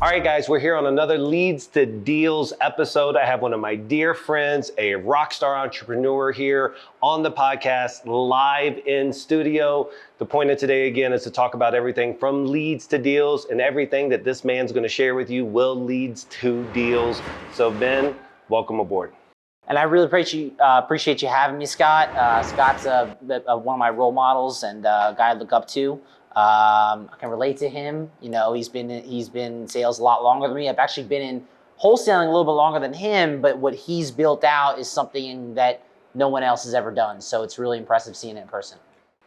All right, guys, we're here on another Leads to Deals episode. I have one of my dear friends, a rock star entrepreneur here on the podcast, live in studio. The point of today, again, is to talk about everything from leads to deals, and everything that this man's going to share with you will lead to deals. So, Ben, welcome aboard. And I really appreciate you having me, Scott. Scott's one of my role models and a guy I look up to. I can relate to him. You know, he's been in sales a lot longer than me. I've actually been in wholesaling a little bit longer than him, but what he's built out is something that no one else has ever done. So it's really impressive seeing it in person.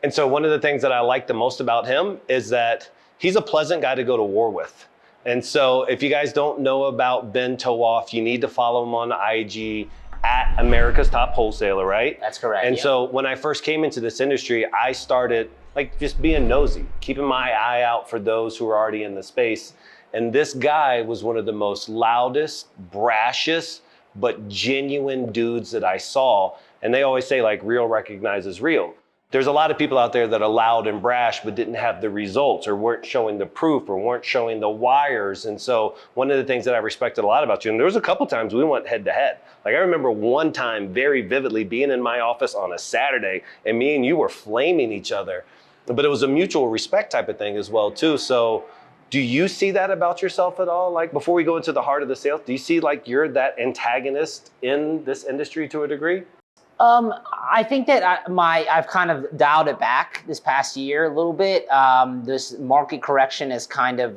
And so one of the things that I like the most about him is that he's a pleasant guy to go to war with. And so if you guys don't know about Ben Toaff, you need to follow him on IG at America's Top Wholesaler, right? That's correct. And yeah. So when I first came into this industry, I started just being nosy, keeping my eye out for those who are already in the space. And this guy was one of the most loudest, brashest, but genuine dudes that I saw. And they always say, like, real recognizes real. There's a lot of people out there that are loud and brash, but didn't have the results or weren't showing the proof or weren't showing the wires. And so one of the things that I respected a lot about you, and there was a couple times we went head to head. Like, I remember one time very vividly being in my office on a Saturday and me and you were flaming each other, but it was a mutual respect type of thing as well too. So do you see that about yourself at all? Like, before we go into the heart of the sales, do you see like you're that antagonist in this industry to a degree? I think that I've kind of dialed it back this past year a little bit. This market correction is kind of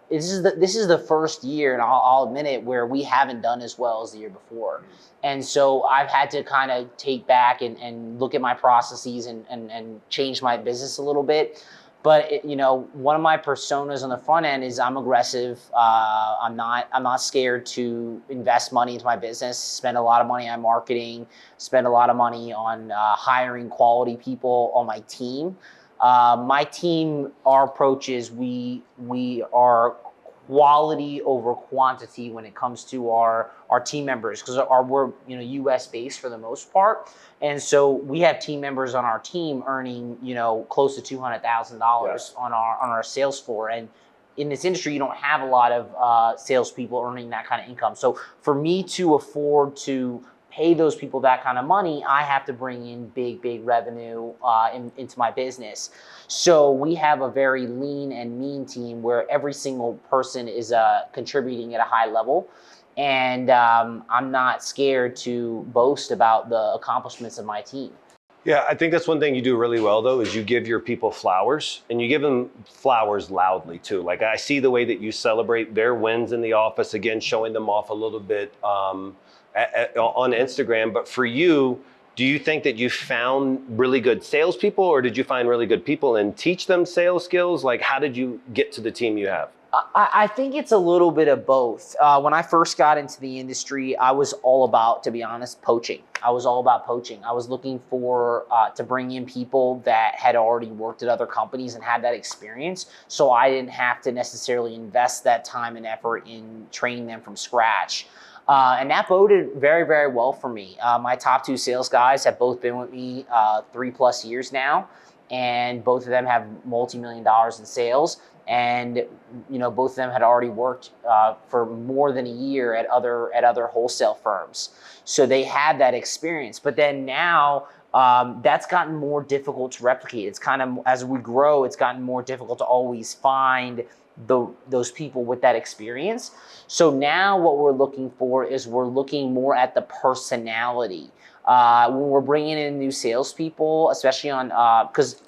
this is the first year, and I'll admit it, where we haven't done as well as the year before. And so I've had to kind of take back and look at my processes and change my business a little bit. But you know, one of my personas on the front end is I'm aggressive. I'm not scared to invest money into my business, spend a lot of money on marketing, spend a lot of money on hiring quality people on my team. My team, our approach is we are quality over quantity when it comes to our team members, because we're US based for the most part, and so we have team members on our team earning close to $200,000 on our sales floor. And in this industry, you don't have a lot of salespeople earning that kind of income. So for me to afford to pay those people that kind of money, I have to bring in big revenue into my business. So we have a very lean and mean team where every single person is contributing at a high level. And I'm not scared to boast about the accomplishments of my team. Yeah, I think that's one thing you do really well, though, is you give your people flowers, and you give them flowers loudly too. Like, I see the way that you celebrate their wins in the office, again, showing them off a little bit on Instagram. But for you, do you think that you found really good salespeople, or did you find really good people and teach them sales skills? Like, how did you get to the team you have? I think it's a little bit of both. When I first got into the industry, I was all about, to be honest, poaching. I was all about poaching. I was looking for to bring in people that had already worked at other companies and had that experience, so I didn't have to necessarily invest that time and effort in training them from scratch. And that boded very, very well for me. My top two sales guys have both been with me 3+ years now, and both of them have multi-million dollars in sales. And both of them had already worked for more than a year at other wholesale firms, so they had that experience. But then now that's gotten more difficult to replicate. It's kind of, as we grow, it's gotten more difficult to always find those people with that experience. So now what we're looking for is we're looking more at the personality. When we're bringing in new salespeople, especially on because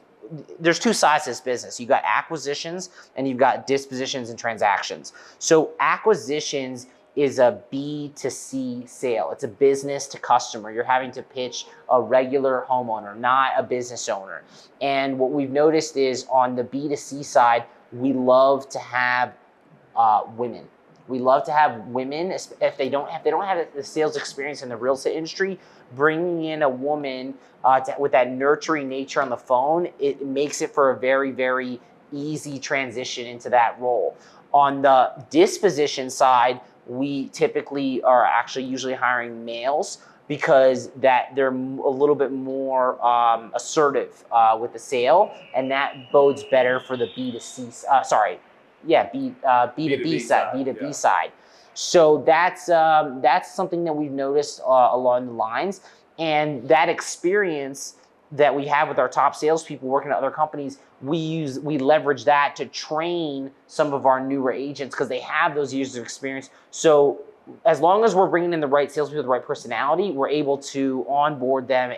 there's two sides to this business. You've got acquisitions and you've got dispositions and transactions. So acquisitions is a B2C sale. It's a business to customer. You're having to pitch a regular homeowner, not a business owner. And what we've noticed is on the B2C side, we love to have women. We love to have women, if they don't have the sales experience in the real estate industry. Bringing in a woman with that nurturing nature on the phone, it makes it for a very, very easy transition into that role. On the disposition side, we typically are actually usually hiring males, because they're a little bit more assertive with the sale, and that bodes better for the B2C. B2B side, B2B side. So that's something that we've noticed along the lines, and that experience that we have with our top salespeople working at other companies, we leverage that to train some of our newer agents because they have those years of experience. So as long as we're bringing in the right salespeople with the right personality, we're able to onboard them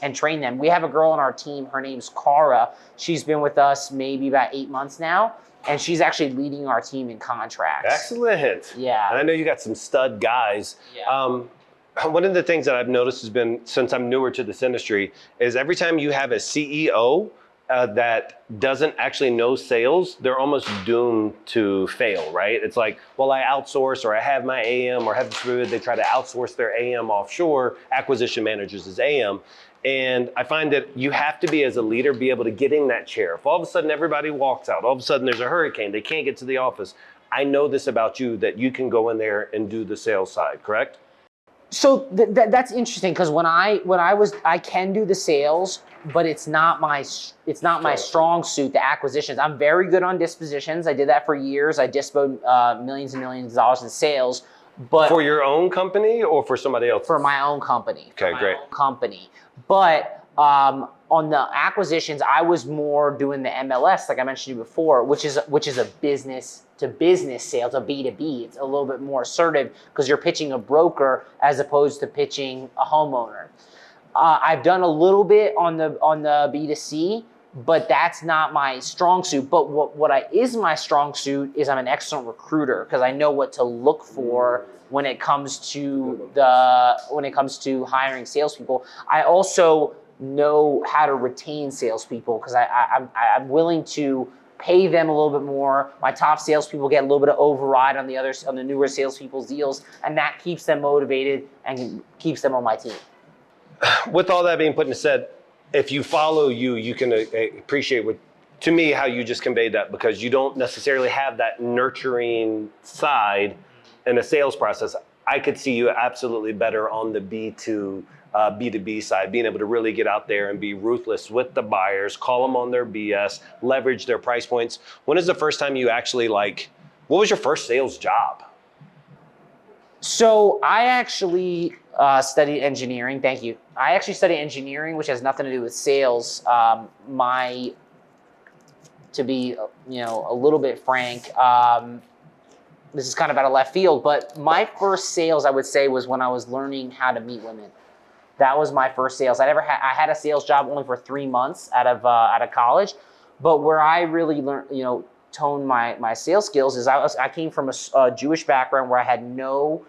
and train them. We have a girl on our team, her name's Cara. She's been with us maybe about 8 months now, and she's actually leading our team in contracts. Excellent. Yeah. And I know you got some stud guys. Yeah. One of the things that I've noticed has been, since I'm newer to this industry, is every time you have a CEO that doesn't actually know sales, they're almost doomed to fail, right? It's like, well, I outsource, or I have my AM, or have distributed. They try to outsource their AM offshore. Acquisition managers is AM. And I find that you have to be, as a leader, be able to get in that chair. If all of a sudden everybody walks out, all of a sudden there's a hurricane, they can't get to the office. I know this about you, that you can go in there and do the sales side, correct? So that's interesting because when I can do the sales, but it's not my strong suit, the acquisitions. I'm very good on dispositions. I did that for years. I disposed millions and millions of dollars in sales. But for your own company or for somebody else? For my own company. Okay, great. Company. But on the acquisitions, I was more doing the MLS, like I mentioned to you before, which is a business to business sale, to B2B. It's a little bit more assertive because you're pitching a broker as opposed to pitching a homeowner. I've done a little bit on the B2C, but that's not my strong suit. But what is my strong suit is I'm an excellent recruiter because I know what to look for when it comes to hiring salespeople. I also know how to retain salespeople because I'm willing to pay them a little bit more. My top salespeople get a little bit of override on the newer salespeople's deals, and that keeps them motivated and keeps them on my team. With all that being put and said, if you follow you can appreciate to me, how you just conveyed that, because you don't necessarily have that nurturing side in a sales process. I could see you absolutely better on the B2B side, being able to really get out there and be ruthless with the buyers, call them on their BS, leverage their price points. When is the first time you actually what was your first sales job? So I actually studied engineering. Thank you. I actually studied engineering, which has nothing to do with sales. To be a little bit frank, this is kind of out of left field, but my first sales, I would say, was when I was learning how to meet women. That was my first sales. I had a sales job only for 3 months out of college, but where I really learned, toned my sales skills is I came from a Jewish background where I had no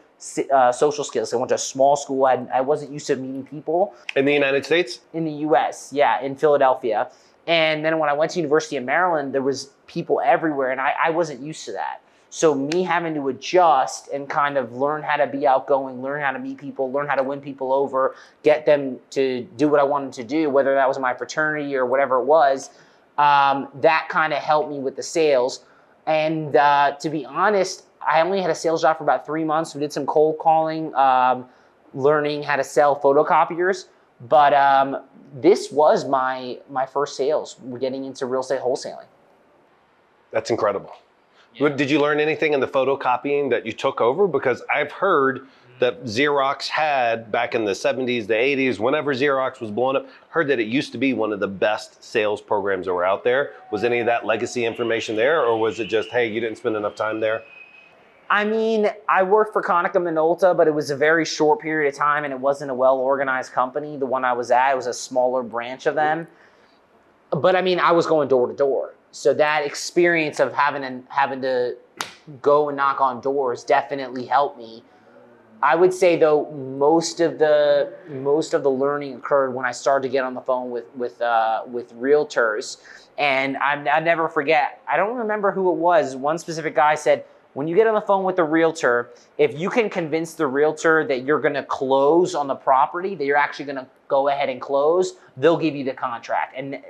social skills. I went to a small school. I wasn't used to meeting people. In the United States? In the U.S., yeah, in Philadelphia. And then when I went to University of Maryland, there was people everywhere, and I wasn't used to that. So me having to adjust and kind of learn how to be outgoing, learn how to meet people, learn how to win people over, get them to do what I wanted to do, whether that was my fraternity or whatever it was, that kind of helped me with the sales. And to be honest, I only had a sales job for about 3 months. We did some cold calling, learning how to sell photocopiers. But this was my first sales. We're getting into real estate wholesaling. That's incredible. Yeah. Did you learn anything in the photocopying that you took over? Because I've heard that Xerox had, back in the 70s, the 80s, whenever Xerox was blowing up, heard that it used to be one of the best sales programs that were out there. Was any of that legacy information there, or was it just, hey, you didn't spend enough time there? I mean, I worked for Konica Minolta, but it was a very short period of time, and it wasn't a well-organized company. The one I was at, it was a smaller branch of them. But I mean, I was going door to door. So that experience of having to go and knock on doors definitely helped me. I would say though, most of the learning occurred when I started to get on the phone with realtors, and I never forget. I don't remember who it was. One specific guy said, when you get on the phone with a realtor, if you can convince the realtor that you're going to close on the property, that you're actually going to go ahead and close, they'll give you the contract. And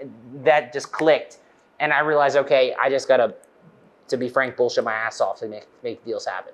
that just clicked. And I realized, okay, I just got to be frank, bullshit my ass off to make deals happen.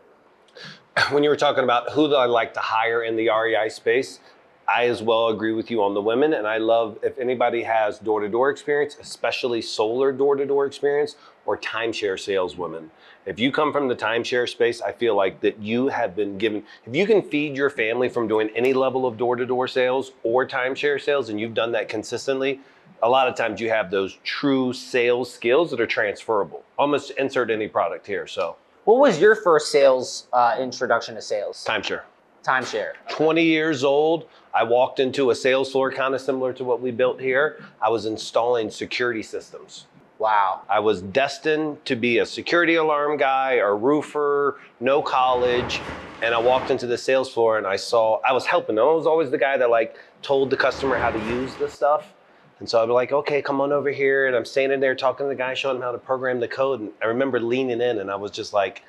When you were talking about who do I like to hire in the REI space, I as well agree with you on the women, and I love if anybody has door-to-door experience, especially solar door-to-door experience or timeshare saleswomen. If you come from the timeshare space, I feel like that you have been given, if you can feed your family from doing any level of door-to-door sales or timeshare sales, and you've done that consistently, a lot of times you have those true sales skills that are transferable. Almost insert any product here, so. What was your first sales introduction to sales? Timeshare. Timeshare. 20 years old, I walked into a sales floor kind of similar to what we built here. I was installing security systems. Wow. I was destined to be a security alarm guy, a roofer, no college. And I walked into the sales floor and I was helping them. I was always the guy that like told the customer how to use the stuff. And so I'd be like, okay, come on over here. And I'm standing there talking to the guy, showing him how to program the code. And I remember leaning in and I was just like,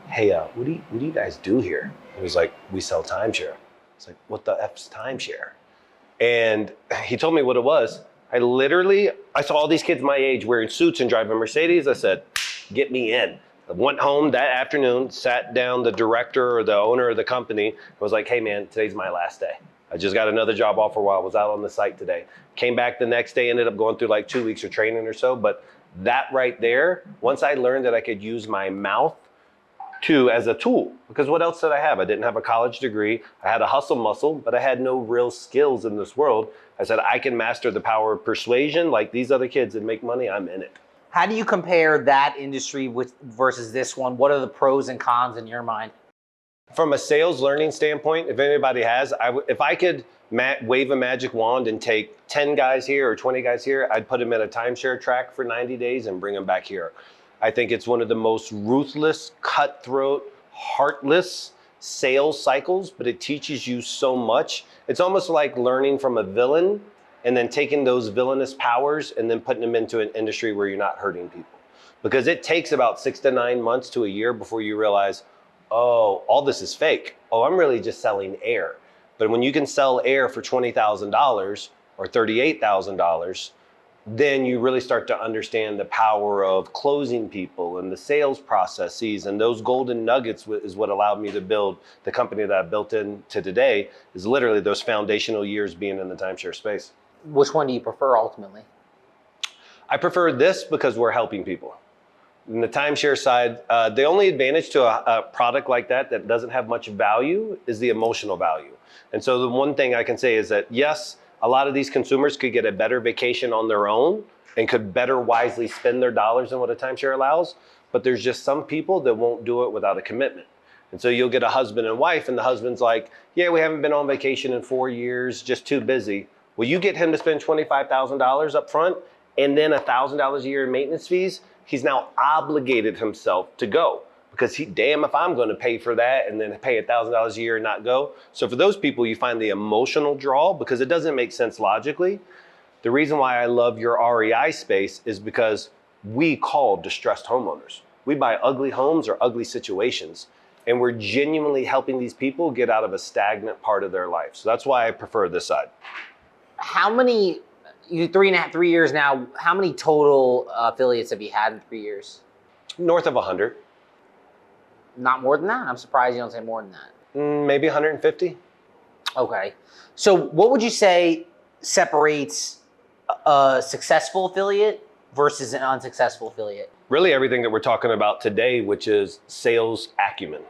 hey, what do you guys do here? He was like, we sell timeshare. It's like, what the F's timeshare? And he told me what it was. I saw all these kids my age wearing suits and driving Mercedes. I said, get me in. I went home that afternoon, sat down the director or the owner of the company, was like, hey man, today's my last day. I just got another job offer while I was out on the site today. Came back the next day, ended up going through like 2 weeks of training or so. But that right there, once I learned that I could use my mouth as a tool, because what else did I have? I didn't have a college degree. I had a hustle muscle, but I had no real skills in this world. I said, I can master the power of persuasion like these other kids and make money. I'm in it. How do you compare that industry versus this one? What are the pros and cons in your mind? From a sales learning standpoint, if anybody has, if I could wave a magic wand and take 10 guys here or 20 guys here, I'd put them in a timeshare track for 90 days and bring them back here. I think it's one of the most ruthless, cutthroat, heartless sales cycles, but it teaches you so much. It's almost like learning from a villain and then taking those villainous powers and then putting them into an industry where you're not hurting people. Because it takes about 6 to 9 months to a year before you realize, oh, all this is fake. Oh, I'm really just selling air. But when you can sell air for $20,000 or $38,000, then you really start to understand the power of closing people and the sales processes, and those golden nuggets is what allowed me to build the company that I built into today, is literally those foundational years being in the timeshare space. Which one do you prefer ultimately? I prefer this because we're helping people. In the timeshare side, the only advantage to a product like that doesn't have much value is the emotional value. And so the one thing I can say is that yes, a lot of these consumers could get a better vacation on their own and could better wisely spend their dollars than what a timeshare allows. But there's just some people that won't do it without a commitment. And so you'll get a husband and wife and the husband's like, yeah, we haven't been on vacation in 4 years, just too busy. Well, you get him to spend $25,000 up front and then $1,000 a year in maintenance fees. He's now obligated himself to go. Because damn if I'm going to pay for that and then pay $1,000 a year and not go. So for those people, you find the emotional draw because it doesn't make sense logically. The reason why I love your REI space is because we call distressed homeowners. We buy ugly homes or ugly situations, and we're genuinely helping these people get out of a stagnant part of their life. So that's why I prefer this side. How many, 3 years now, how many total affiliates have you had in 3 years? North of 100. Not more than that? I'm surprised you don't say more than that. Maybe 150. Okay. So what would you say separates a successful affiliate versus an unsuccessful affiliate? Really everything that we're talking about today, which is sales acumen.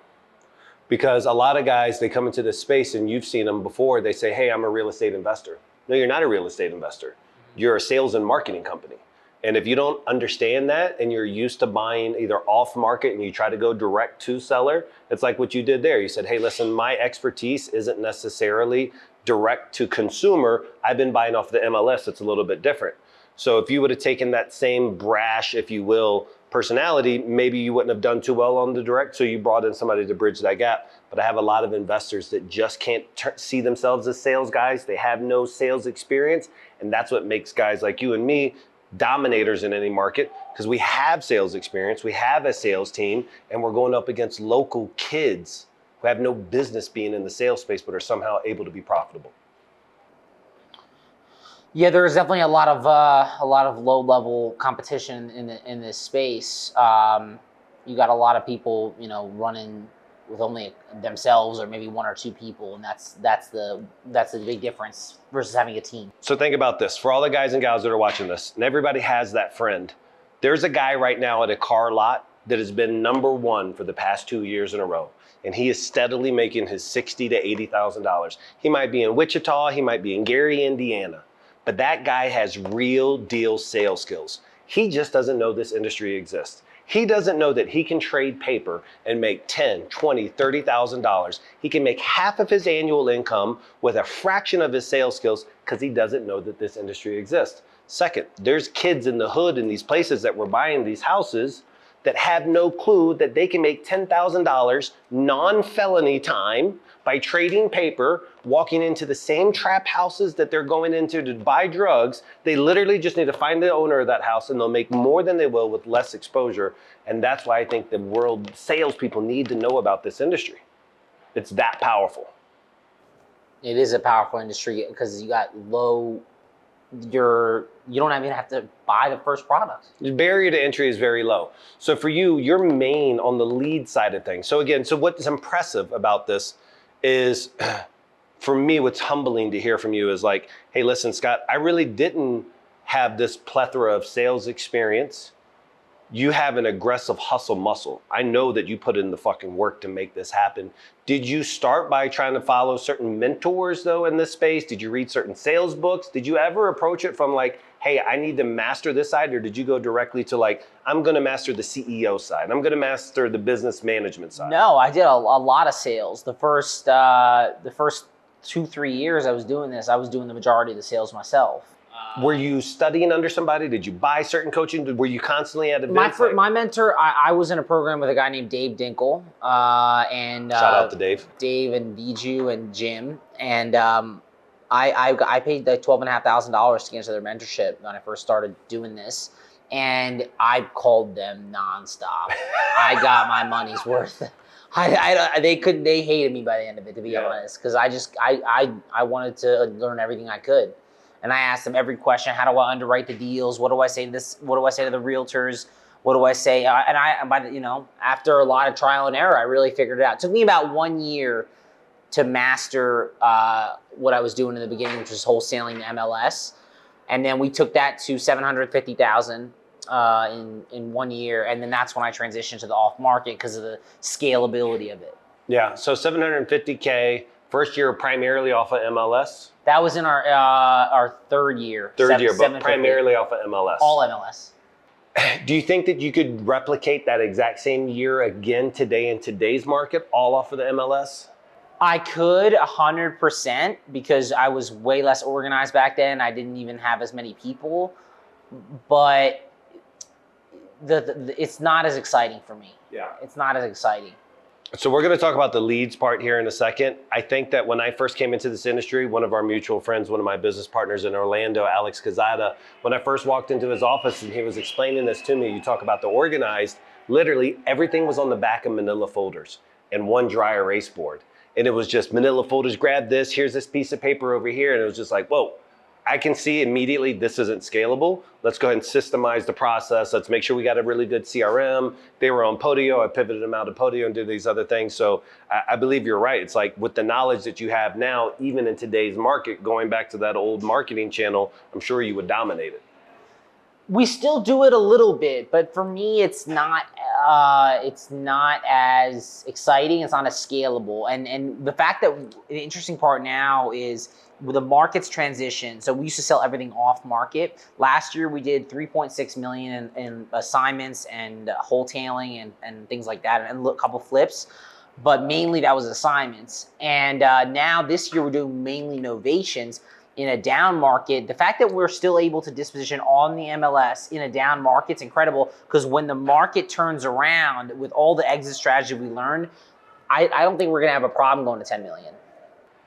Because a lot of guys, they come into this space and you've seen them before, they say, hey, I'm a real estate investor. No, you're not a real estate investor. You're a sales and marketing company. And if you don't understand that and you're used to buying either off market and you try to go direct to seller, it's like what you did there. You said, hey, listen, my expertise isn't necessarily direct to consumer. I've been buying off the MLS. It's a little bit different. So if you would have taken that same brash, if you will, personality, maybe you wouldn't have done too well on the direct. So you brought in somebody to bridge that gap. But I have a lot of investors that just can't see themselves as sales guys. They have no sales experience. And that's what makes guys like you and me dominators in any market, because we have sales experience, we have a sales team, and we're going up against local kids who have no business being in the sales space but are somehow able to be profitable. Yeah, there's definitely a lot of low-level competition in this space. You got a lot of people, running with only themselves or maybe one or two people, and that's the big difference versus having a team. So think about this, for all the guys and gals that are watching this, and everybody has that friend. There's a guy right now at a car lot that has been #1 for the past 2 years in a row, and he is steadily making his $60,000 to $80,000. He might be in Wichita, he might be in Gary, Indiana, but that guy has real deal sales skills. He just doesn't know this industry exists. He doesn't know that he can trade paper and make $10,000, $20,000, $30,000. He can make half of his annual income with a fraction of his sales skills because he doesn't know that this industry exists. Second, there's kids in the hood in these places that were buying these houses that have no clue that they can make $10,000 non-felony time by trading paper, walking into the same trap houses that they're going into to buy drugs. They literally just need to find the owner of that house and they'll make more than they will with less exposure. And that's why I think the world salespeople need to know about this industry. It's that powerful. It is a powerful industry because you got you don't even have to buy the first product. The barrier to entry is very low. So for you, you're main on the lead side of things. So again, so what is impressive about this is, for me, what's humbling to hear from you is like, hey, listen, Scott, I really didn't have this plethora of sales experience. You have an aggressive hustle muscle. I know that you put in the fucking work to make this happen. Did you start by trying to follow certain mentors though in this space? Did you read certain sales books? Did you ever approach it from like, hey, I need to master this side? Or did you go directly to like, I'm gonna master the CEO side. I'm gonna master the business management side? No, I did a lot of sales. The first 2-3 years I was doing this, I was doing the majority of the sales myself. Were you studying under somebody? Did you buy certain coaching? Were you constantly at events? My mentor, I was in a program with a guy named Dave Dinkle. And shout out to Dave. Dave and Biju and Jim. And I paid like $12,500 to get into their mentorship when I first started doing this. And I called them nonstop. I got my money's worth. They hated me by the end of it, to be honest, because I wanted to learn everything I could. And I asked them every question: how do I underwrite the deals? What do I say to this? What do I say to the realtors? What do I say? After a lot of trial and error, I really figured it out. It took me about 1 year to master what I was doing in the beginning, which was wholesaling the MLS, and then we took that to $750,000 in 1 year, and then that's when I transitioned to the off market because of the scalability of it. Yeah, so $750K. First year primarily off of MLS? That was in our third year. Third year, but primarily off of MLS. All MLS. Do you think that you could replicate that exact same year again today in today's market, all off of the MLS? I could 100% because I was way less organized back then. I didn't even have as many people, but it's not as exciting for me. Yeah. It's not as exciting. So we're going to talk about the leads part here in a second. I think that when I first came into this industry, one of our mutual friends, one of my business partners in Orlando, Alex Cazada, when I first walked into his office and he was explaining this to me, you talk about the organized, literally everything was on the back of manila folders and one dry erase board. And it was just manila folders, grab this, here's this piece of paper over here. And it was just like, whoa, I can see immediately this isn't scalable. Let's go ahead and systemize the process. Let's make sure we got a really good CRM. They were on Podio. I pivoted them out of Podio and did these other things. So I believe you're right. It's like with the knowledge that you have now, even in today's market, going back to that old marketing channel, I'm sure you would dominate it. We still do it a little bit, but for me, it's not as exciting. It's not as scalable. And the fact that the interesting part now is with the market's transition. So we used to sell everything off market. Last year we did 3.6 million in assignments and wholetailing and things like that, and a couple flips. But mainly that was assignments. And now this year we're doing mainly novations. In a down market, the fact that we're still able to disposition on the MLS in a down market is incredible, because when the market turns around with all the exit strategy we learned, I don't think we're gonna have a problem going to 10 million.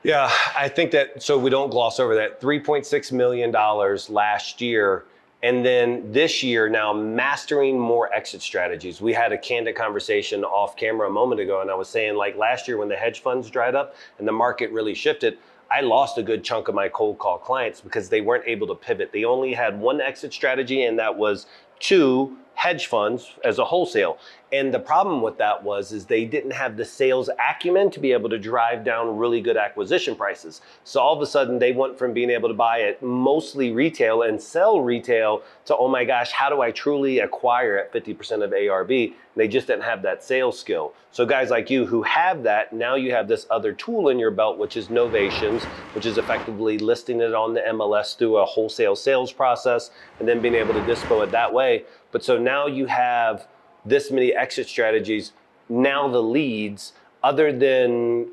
Yeah, I think that, so we don't gloss over that, $3.6 million last year. And then this year, now mastering more exit strategies. We had a candid conversation off camera a moment ago, and I was saying, like, last year when the hedge funds dried up and the market really shifted, I lost a good chunk of my cold call clients because they weren't able to pivot. They only had one exit strategy, and that was to hedge funds as a wholesale. And the problem with that is they didn't have the sales acumen to be able to drive down really good acquisition prices. So all of a sudden they went from being able to buy it mostly retail and sell retail to, oh my gosh, how do I truly acquire at 50% of ARV? And they just didn't have that sales skill. So guys like you who have that, now you have this other tool in your belt, which is novations, which is effectively listing it on the MLS through a wholesale sales process and then being able to dispo it that way. But so now you have this many exit strategies. Now the leads, other than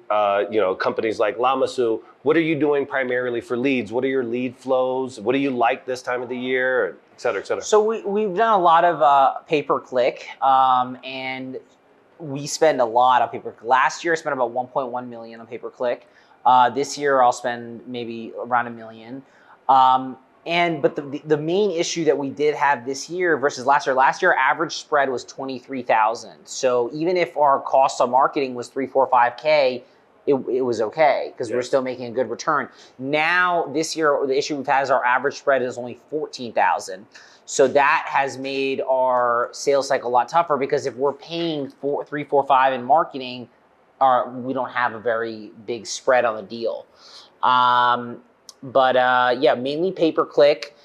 companies like Lamasu, what are you doing primarily for leads? What are your lead flows? What do you like this time of the year, et cetera, et cetera? So we've done a lot of pay-per-click, and we spend a lot on pay-per-click. Last year I spent about 1.1 million on pay-per-click. This year I'll spend maybe around $1 million. But the main issue that we did have this year versus last year average spread was 23,000. So even if our cost of marketing was 3, 4, 5K, it was okay because we're still making a good return. Now this year the issue we've had is our average spread is only 14,000. So that has made our sales cycle a lot tougher because if we're paying 3, 4, 5 in marketing, we don't have a very big spread on the deal. Mainly pay-per-click.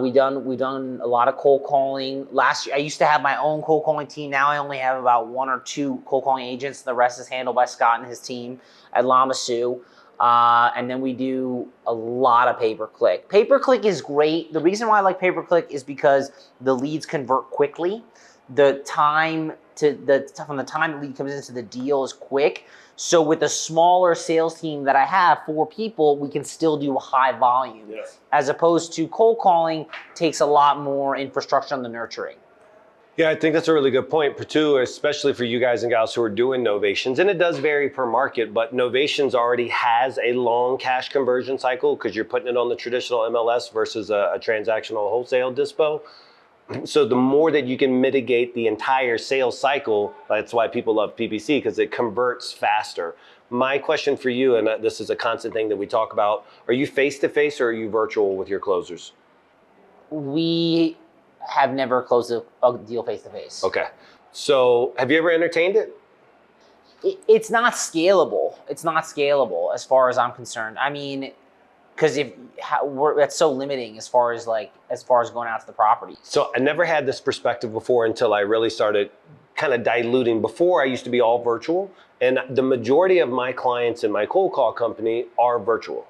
We've done a lot of cold calling. Last year, I used to have my own cold calling team. Now I only have about 1 or 2 cold calling agents. The rest is handled by Scott and his team at Lamasu. And then we do a lot of pay-per-click. Pay-per-click is great. The reason why I like pay-per-click is because the leads convert quickly. The time from the time the lead comes into the deal is quick. So with a smaller sales team that I have, 4 people, we can still do a high volume. Yes. As opposed to cold calling takes a lot more infrastructure on the nurturing. Yeah, I think that's a really good point, too, especially for you guys and gals who are doing novations. And it does vary per market, but novations already has a long cash conversion cycle because you're putting it on the traditional MLS versus a transactional wholesale dispo. So the more that you can mitigate the entire sales cycle, that's why people love PPC because it converts faster. My question for you, and this is a constant thing that we talk about, are you face-to-face or are you virtual with your closers? We have never closed a deal face-to-face. Okay. So have you ever entertained it? It's not scalable. It's not scalable as far as I'm concerned. I mean, because that's so limiting as far as going out to the property. So I never had this perspective before until I really started kind of diluting. Before I used to be all virtual, and the majority of my clients in my cold call company are virtual.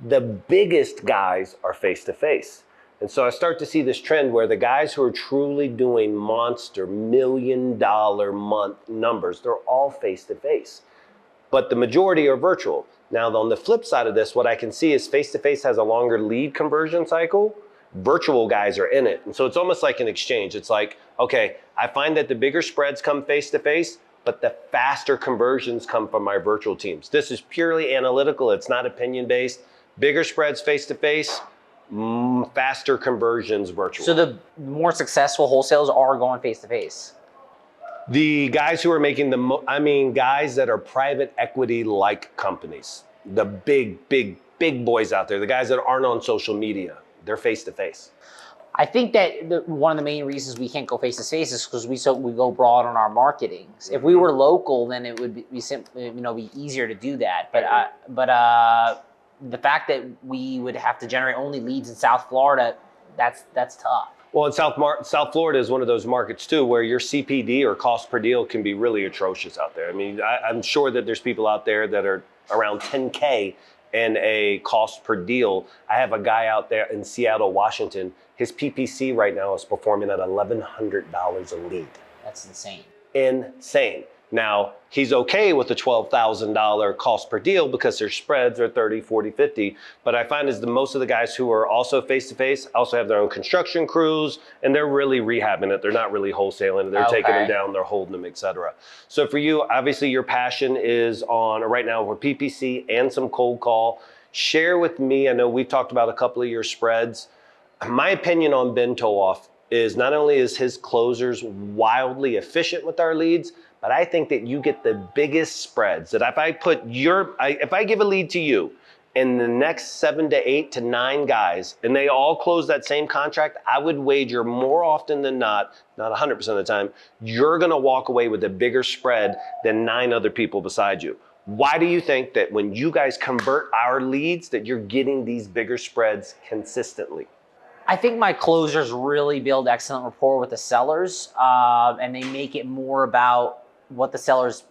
The biggest guys are face to face. And so I start to see this trend where the guys who are truly doing monster $1 million month numbers, they're all face to face. But the majority are virtual. Now, on the flip side of this, what I can see is face-to-face has a longer lead conversion cycle. Virtual guys are in it. And so it's almost like an exchange. It's like, okay, I find that the bigger spreads come face-to-face, but the faster conversions come from my virtual teams. This is purely analytical. It's not opinion-based. Bigger spreads face-to-face, faster conversions virtual. So the more successful wholesalers are going face-to-face. The guys who are making guys that are private equity-like companies, the big boys out there, the guys that aren't on social media, they're face-to-face. I think that one of the main reasons we can't go face-to-face is because we go broad on our marketing. If we were local, then it would be be easier to do that. But the fact that we would have to generate only leads in South Florida, that's tough. Well, and South Florida is one of those markets too, where your CPD or cost per deal can be really atrocious out there. I mean, I'm sure that there's people out there that are around 10K and a cost per deal. I have a guy out there in Seattle, Washington. His PPC right now is performing at $1,100 a lead. That's insane. Insane. Now, he's okay with the $12,000 cost per deal because their spreads are 30, 40, 50. But I find is most of the guys who are also face-to-face also have their own construction crews, and they're really rehabbing it. They're not really wholesaling it. They're taking them down, they're holding them, et cetera. So for you, obviously your passion is on right now for PPC and some cold call. Share with me, I know we've talked about a couple of your spreads. My opinion on Ben Toaff is not only is his closers wildly efficient with our leads, but I think that you get the biggest spreads. That if I give a lead to you and the next 7 to 8 to 9 guys, and they all close that same contract, I would wager more often than not 100% of the time, you're gonna walk away with a bigger spread than 9 other people beside you. Why do you think that when you guys convert our leads that you're getting these bigger spreads consistently? I think my closers really build excellent rapport with the sellers, and they make it more about what the seller's,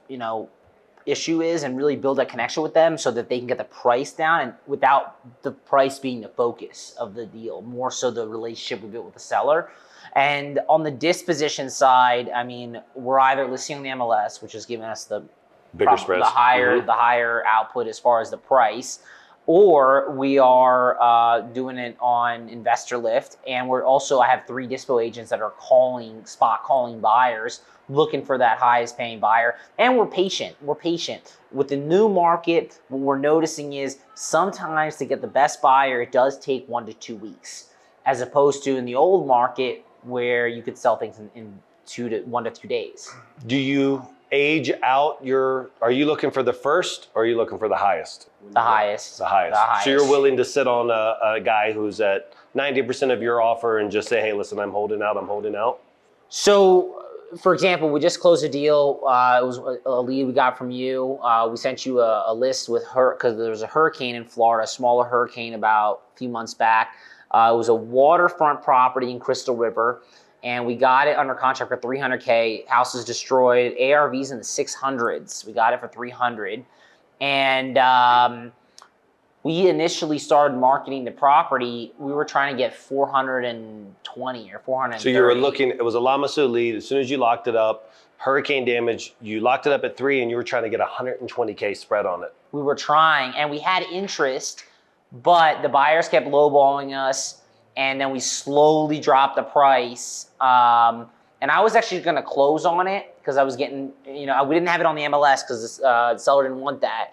issue is, and really build that connection with them so that they can get the price down, and without the price being the focus of the deal, more so the relationship we built with the seller. And on the disposition side, I mean, we're either listing on the MLS, which is giving us the bigger spreads, the higher output as far as the price, or we are doing it on Investor Lift, and I have 3 dispo agents that are spot calling buyers, looking for that highest paying buyer. And we're patient. With the new market, what we're noticing is sometimes to get the best buyer, it does take 1 to 2 weeks, as opposed to in the old market where you could sell things in 1 to 2 days. Do you age out are you looking for the first or are you looking for the highest? The highest. The highest. So you're willing to sit on a guy who's at 90% of your offer and just say, hey, listen, I'm holding out. So, for example, we just closed a deal. It was a lead we got from you. We sent you a list with because there was a hurricane in Florida, a smaller hurricane about a few months back. It was a waterfront property in Crystal River, and we got it under contract for $300K. House is destroyed. ARV's in the 600s. We got it for $300, and we initially started marketing the property. We were trying to get 420 or 430. So you were looking. It was a Lamasu lead. As soon as you locked it up, hurricane damage. You locked it up at 3, and you were trying to get 120K spread on it. We were trying, and we had interest, but the buyers kept lowballing us. And then we slowly dropped the price. And I was actually gonna close on it because I was getting, we didn't have it on the MLS because the seller didn't want that.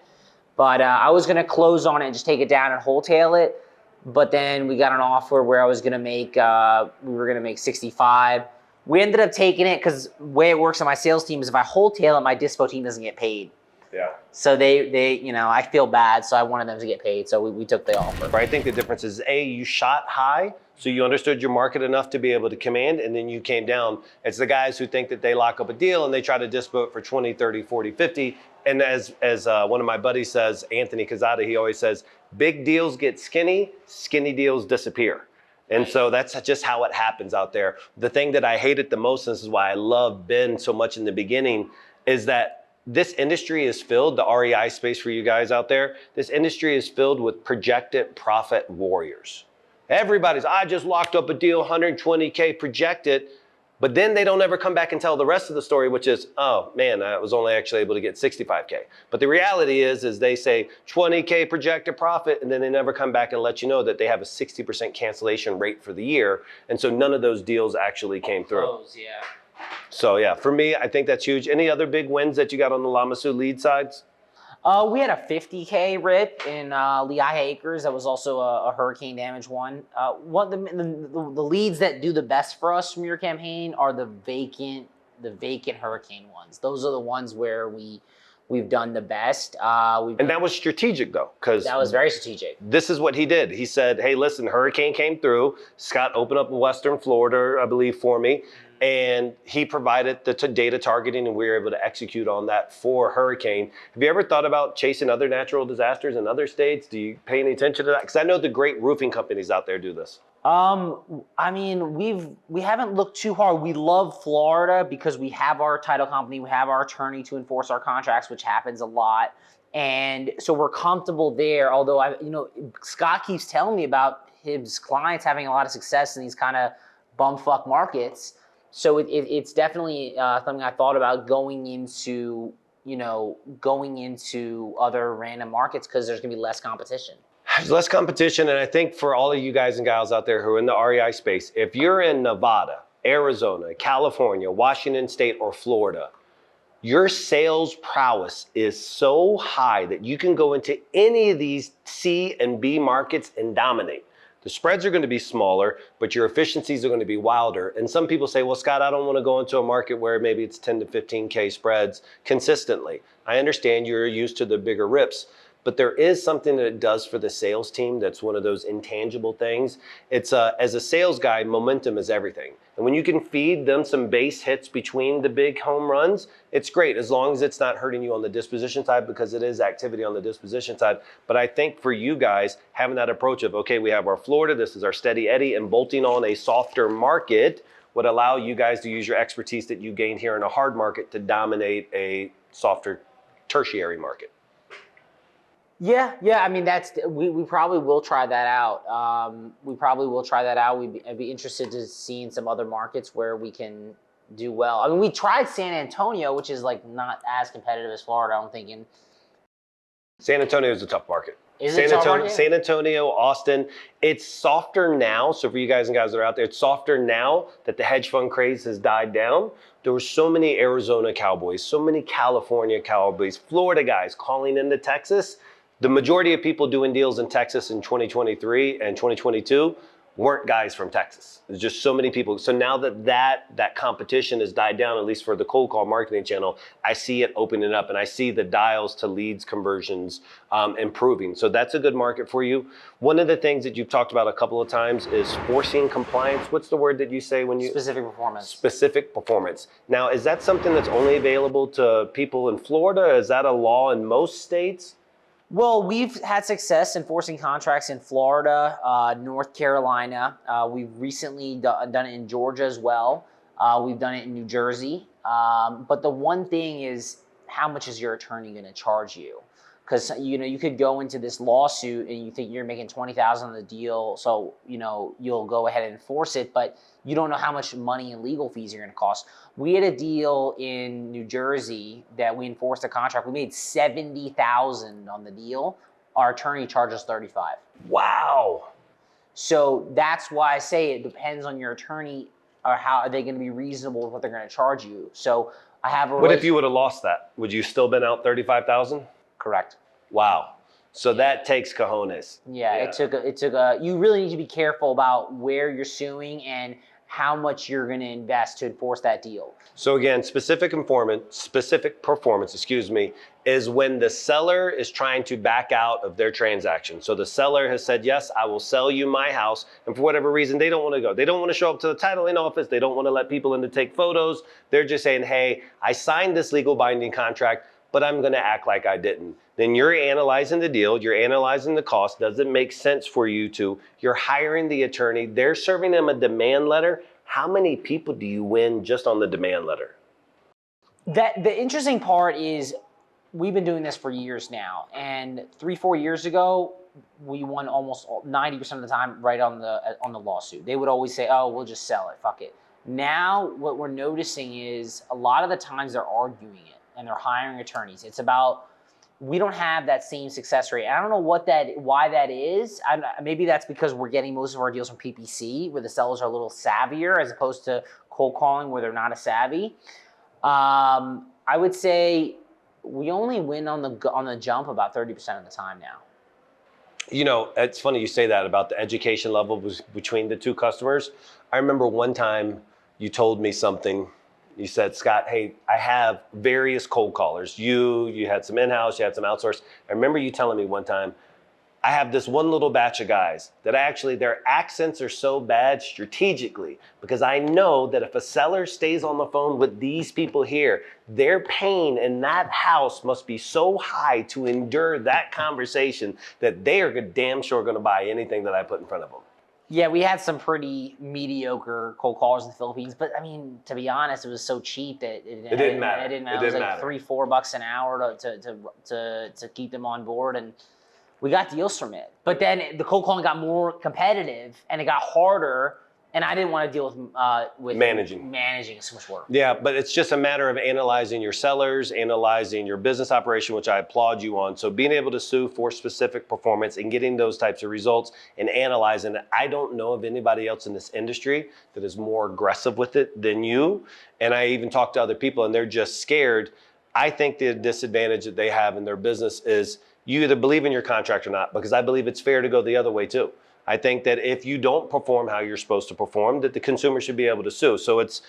But I was gonna close on it and just take it down and wholesale it. But then we got an offer where I was gonna make, we were gonna make 65. We ended up taking it because the way it works on my sales team is if I wholesale it, my dispo team doesn't get paid. Yeah. So they, I feel bad, so I wanted them to get paid, so we took the offer. I think the difference is you shot high, so you understood your market enough to be able to command, and then you came down. It's the guys who think that they lock up a deal and they try to dispo it for 20, 30, 40, 50. And as one of my buddies says, Anthony Cazada, he always says, big deals get skinny deals disappear. And so that's just how it happens out there. The thing that I hated the most, and this is why I love Ben so much in the beginning, is that this industry is filled, the REI space for you guys out there, this industry is filled with projected profit warriors. I just locked up a deal, 120K projected, but then they don't ever come back and tell the rest of the story, which is, oh man, I was only actually able to get 65K. But the reality is they say 20K projected profit, and then they never come back and let you know that they have a 60% cancellation rate for the year. And so none of those deals actually came through. Yeah. So yeah, for me, I think that's huge. Any other big wins that you got on the Lamasu lead sides? We had a 50K rip in Lehigh Acres. That was also a hurricane damage one. The leads that do the best for us from your campaign are the vacant hurricane ones. Those are the ones where we've done the best. And that was strategic though, because that was very strategic. This is what he did. He said, hey, listen, hurricane came through. Scott opened up Western Florida, I believe, for me. And he provided the data targeting, and we were able to execute on that for hurricane. Have you ever thought about chasing other natural disasters in other states? Do you pay any attention to that? Because I know the great roofing companies out there do this. I mean, we haven't looked too hard. We love Florida because we have our title company, we have our attorney to enforce our contracts, which happens a lot. And so we're comfortable there. Although Scott keeps telling me about his clients having a lot of success in these kind of bumfuck markets. So it's definitely something I thought about going into other random markets because there's gonna be less competition. There's less competition, and I think for all of you guys and gals out there who are in the REI space, if you're in Nevada, Arizona, California, Washington State, or Florida, your sales prowess is so high that you can go into any of these C and B markets and dominate. The spreads are going to be smaller, but your efficiencies are going to be wilder. And some people say, well, Scott, I don't want to go into a market where maybe it's 10 to 15K spreads consistently. I understand you're used to the bigger rips, but there is something that it does for the sales team that's one of those intangible things. It's as a sales guy, momentum is everything. And when you can feed them some base hits between the big home runs, it's great as long as it's not hurting you on the disposition side, because it is activity on the disposition side. But I think for you guys, having that approach of, okay, we have our Florida, this is our steady Eddie, and bolting on a softer market would allow you guys to use your expertise that you gained here in a hard market to dominate a softer tertiary market. Yeah. I mean, we probably will try that out. We probably will try that out. I'd be interested to see in some other markets where we can do well. I mean, we tried San Antonio, which is like not as competitive as Florida, I don't think. San Antonio is a tough market. San Antonio, Austin, it's softer now. So for you guys and guys that are out there, it's softer now that the hedge fund craze has died down. There were so many Arizona Cowboys, so many California Cowboys, Florida guys calling into Texas. The majority of people doing deals in Texas in 2023 and 2022 weren't guys from Texas. There's just so many people. So now that competition has died down, at least for the cold call marketing channel, I see it opening up, and I see the dials to leads conversions improving. So that's a good market for you. One of the things that you've talked about a couple of times is forcing compliance. What's the word that you say when you? Specific performance. Specific performance. Now, is that something that's only available to people in Florida? Is that a law in most states? Well, we've had success enforcing contracts in Florida, North Carolina. We've recently done it in Georgia as well. We've done it in New Jersey. But the one thing is, how much is your attorney going to charge you? Because you could go into this lawsuit and you think you're making $20,000 on the deal, so you'll go ahead and enforce it, but you don't know how much money and legal fees are going to cost. We had a deal in New Jersey that we enforced a contract. We made $70,000 on the deal. Our attorney charged us $35,000. Wow. So that's why I say it depends on your attorney, or how are they going to be reasonable with what they're going to charge you. So I have a. What if you would have lost that? Would you still been out $35,000? Correct. Wow. So that takes cojones. Yeah. It took a. You really need to be careful about where you're suing and how much you're going to invest to enforce that deal. So again, specific performance, is when the seller is trying to back out of their transaction. So the seller has said, yes, I will sell you my house. And for whatever reason, they don't want to go. They don't want to show up to the titling office. They don't want to let people in to take photos. They're just saying, hey, I signed this legal binding contract, but I'm going to act like I didn't. Then you're analyzing the deal, you're analyzing the cost. Does it make sense for you to? You're hiring the attorney, they're serving them a demand letter. How many people do you win just on the demand letter? The interesting part is we've been doing this for years now, and 3-4 years ago, we won almost 90% of the time right on the lawsuit. They would always say, "Oh, we'll just sell it, fuck it." Now, what we're noticing is a lot of the times they're arguing it and they're hiring attorneys. It's about, we don't have that same success rate. I don't know why that is. Maybe that's because we're getting most of our deals from PPC, where the sellers are a little savvier, as opposed to cold calling, where they're not as savvy. I would say we only win on the jump about 30% of the time now. It's funny you say that about the education level between the two customers. I remember one time you told me something. You said, Scott, hey, I have various cold callers. You had some in-house, you had some outsourced. I remember you telling me one time, I have this one little batch of guys that their accents are so bad strategically, because I know that if a seller stays on the phone with these people here, their pain in that house must be so high to endure that conversation that they are damn sure going to buy anything that I put in front of them. Yeah, we had some pretty mediocre cold callers in the Philippines, but I mean, to be honest, it was so cheap that it didn't matter. It was like $3-4 an hour to keep them on board, and we got deals from it. But then the cold calling got more competitive, and it got harder, and I didn't want to deal with managing so much work. Yeah, but it's just a matter of analyzing your sellers, analyzing your business operation, which I applaud you on. So being able to sue for specific performance and getting those types of results and analyzing it. I don't know of anybody else in this industry that is more aggressive with it than you. And I even talk to other people and they're just scared. I think the disadvantage that they have in their business is you either believe in your contract or not, because I believe it's fair to go the other way too. I think that if you don't perform how you're supposed to perform, that the consumer should be able to sue. So it's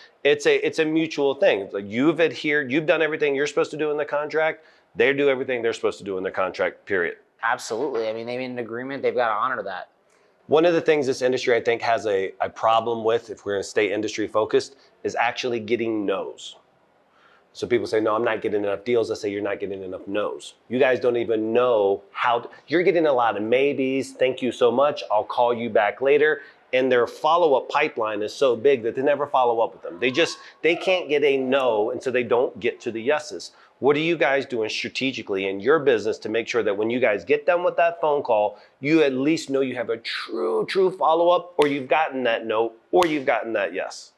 a mutual thing. It's like you've adhered, you've done everything you're supposed to do in the contract. They do everything they're supposed to do in their contract, period. Absolutely. I mean, they made an agreement. They've got to honor that. One of the things this industry I think has a problem with, if we're going to stay industry focused, is actually getting no's. So people say, no, I'm not getting enough deals. I say, you're not getting enough no's. You guys don't even know you're getting a lot of maybes. Thank you so much. I'll call you back later. And their follow-up pipeline is so big that they never follow up with them. They can't get a no, and so they don't get to the yeses. What are you guys doing strategically in your business to make sure that when you guys get done with that phone call, you at least know you have a true follow-up, or you've gotten that no, or you've gotten that yes?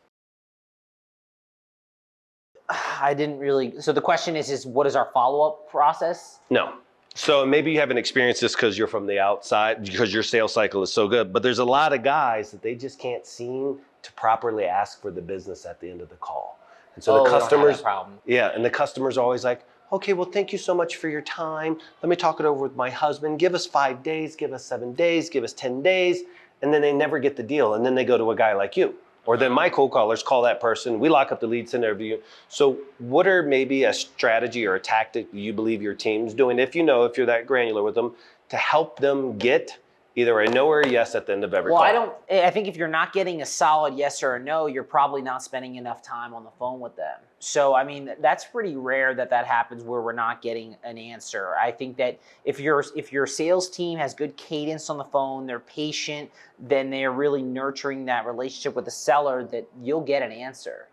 I didn't really. So the question is what is our follow-up process? No. So maybe you haven't experienced this because you're from the outside, because your sales cycle is so good, but there's a lot of guys that they just can't seem to properly ask for the business at the end of the call. And so the customers, yeah, and the customer's always like, okay, well, thank you so much for your time. Let me talk it over with my husband. Give us 5 days, give us 7 days, give us 10 days. And then they never get the deal. And then they go to a guy like you. Or then my cold callers call that person. We lock up the leads and interview. So what are maybe a strategy or a tactic you believe your team's doing, if you're that granular with them, to help them get either a no or a yes at the end of every call? I think if you're not getting a solid yes or a no, you're probably not spending enough time on the phone with them. So, I mean, that's pretty rare that happens where we're not getting an answer. I think that if your sales team has good cadence on the phone, they're patient, then they're really nurturing that relationship with the seller, that you'll get an answer.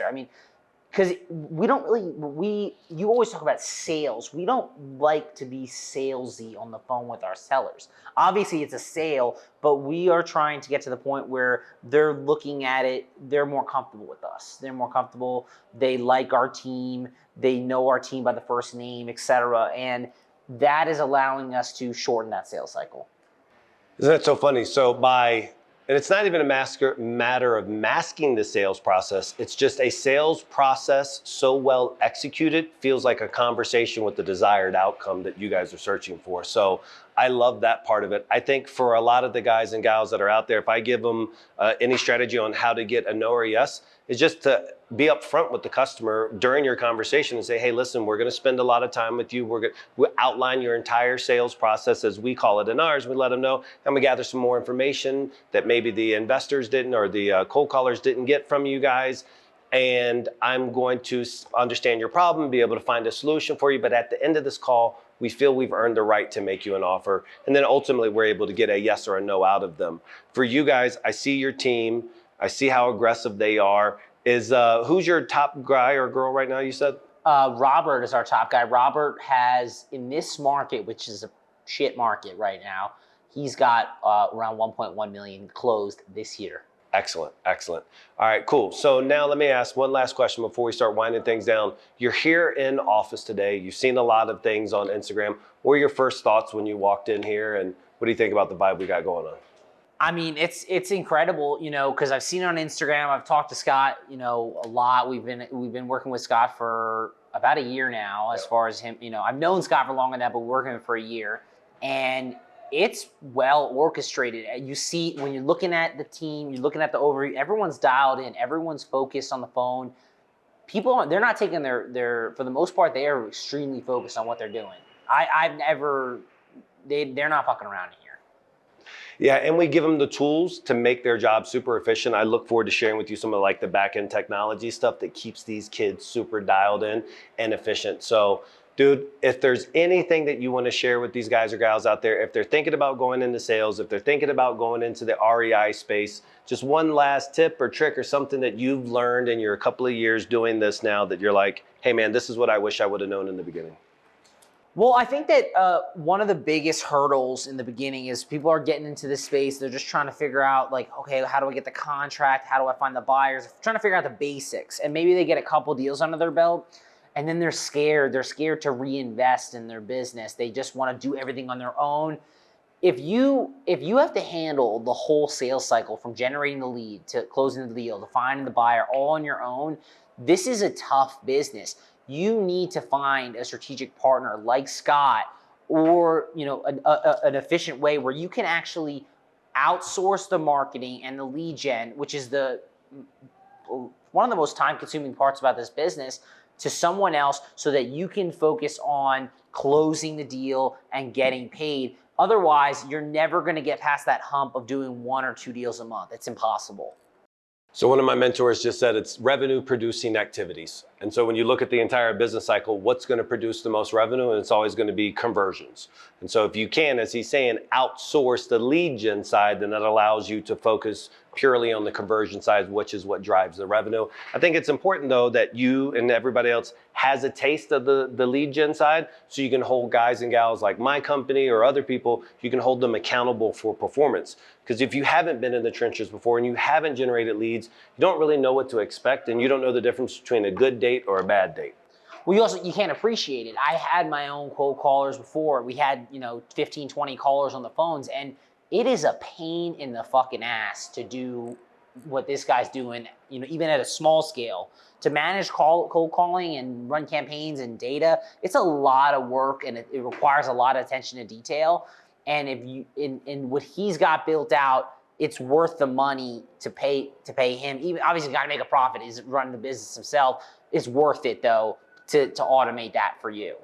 I mean, because you always talk about sales. We don't like to be salesy on the phone with our sellers. Obviously, it's a sale, but we are trying to get to the point where they're looking at it, they're more comfortable with us. They're more comfortable, they like our team, they know our team by the first name, etc. And that is allowing us to shorten that sales cycle. Isn't that so funny? And it's not even a matter of masking the sales process. It's just a sales process so well executed, feels like a conversation with the desired outcome that you guys are searching for. So I love that part of it. I think for a lot of the guys and gals that are out there, if I give them any strategy on how to get a no or a yes, is just to be upfront with the customer during your conversation and say, hey, listen, we're going to spend a lot of time with you. We'll outline your entire sales process, as we call it in ours. We let them know. I'm going to gather some more information that maybe the investors didn't, or the cold callers didn't get from you guys. And I'm going to understand your problem, be able to find a solution for you. But at the end of this call, we feel we've earned the right to make you an offer. And then ultimately, we're able to get a yes or a no out of them. For you guys, I see your team. I see how aggressive they are. Who's your top guy or girl right now, you said? Robert is our top guy. Robert has, in this market, which is a shit market right now, he's got around 1.1 million closed this year. Excellent. All right, cool. So now let me ask one last question before we start winding things down. You're here in office today. You've seen a lot of things on Instagram. What were your first thoughts when you walked in here, and what do you think about the vibe we got going on? I mean, it's incredible, because I've seen it on Instagram. I've talked to Scott, a lot. We've been working with Scott for about a year now. As far as him, I've known Scott for longer than that, but we're working for a year, and it's well orchestrated. You see, when you're looking at the team, you're looking at the overview, everyone's dialed in, everyone's focused on the phone. They're not taking their for the most part, they are extremely focused on what they're doing. They're not fucking around here. Yeah, and we give them the tools to make their job super efficient. I look forward to sharing with you some of the back-end technology stuff that keeps these kids super dialed in and efficient. So, dude, if there's anything that you want to share with these guys or gals out there, if they're thinking about going into sales, if they're thinking about going into the REI space, just one last tip or trick or something that you've learned in your couple of years doing this now that you're like, hey man, this is what I wish I would have known in the beginning. Well, I think that one of the biggest hurdles in the beginning is people are getting into this space. They're just trying to figure out okay, how do I get the contract? How do I find the buyers? Trying to figure out the basics. And maybe they get a couple deals under their belt, and then they're scared. They're scared to reinvest in their business. They just want to do everything on their own. If you have to handle the whole sales cycle from generating the lead to closing the deal to finding the buyer all on your own, this is a tough business. You need to find a strategic partner like Scott, or an efficient way where you can actually outsource the marketing and the lead gen, which is one of the most time-consuming parts about this business. to someone else so that you can focus on closing the deal and getting paid. Otherwise, you're never going to get past that hump of doing 1 or 2 deals a month. It's impossible. So one of my mentors just said it's revenue producing activities. And so when you look at the entire business cycle, what's going to produce the most revenue? And it's always going to be conversions. And so if you can, as he's saying, outsource the lead gen side, then that allows you to focus purely on the conversion side, which is what drives the revenue. I think it's important though that you and everybody else has a taste of the lead gen side, so you can hold guys and gals like my company or other people, you can hold them accountable for performance. Because if you haven't been in the trenches before and you haven't generated leads, you don't really know what to expect, and you don't know the difference between a good date or a bad date. Well, you can't appreciate it. I had my own cold callers before. We had, 15, 20 callers on the phones, and it is a pain in the fucking ass to do what this guy's doing, even at a small scale. To manage cold calling and run campaigns and data, it's a lot of work, and it requires a lot of attention to detail. And if you in what he's got built out, it's worth the money to pay him. Even obviously, got to make a profit. He's running the business himself. It's worth it though to automate that for you.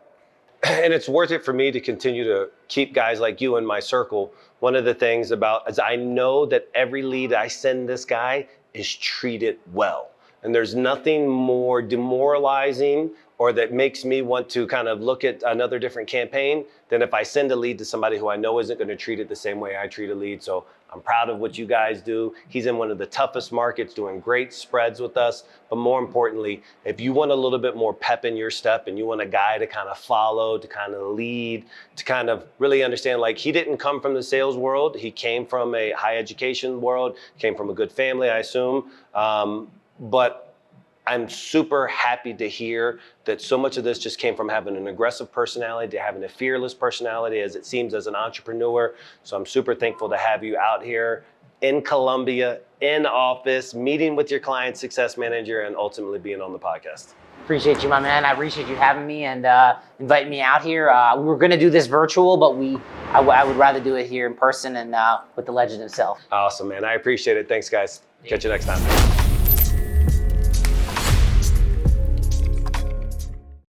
And it's worth it for me to continue to keep guys like you in my circle. One of the things about is I know that every lead I send this guy is treated well. And there's nothing more demoralizing or that makes me want to kind of look at another different campaign than if I send a lead to somebody who I know isn't going to treat it the same way I treat a lead. So I'm proud of what you guys do. He's in one of the toughest markets, doing great spreads with us. But more importantly, if you want a little bit more pep in your step and you want a guy to kind of follow, to kind of lead, to kind of really understand, like, he didn't come from the sales world. He came from a high education world, came from a good family, I assume. But I'm super happy to hear that so much of this just came from having an aggressive personality to having a fearless personality, as it seems, as an entrepreneur. So I'm super thankful to have you out here in Columbia, in office, meeting with your client success manager, and ultimately being on the podcast. Appreciate you, my man. I appreciate you having me and inviting me out here. We were going to do this virtual, but I would rather do it here in person and with the legend himself. Awesome, man. I appreciate it. Thanks, guys. Catch you next time.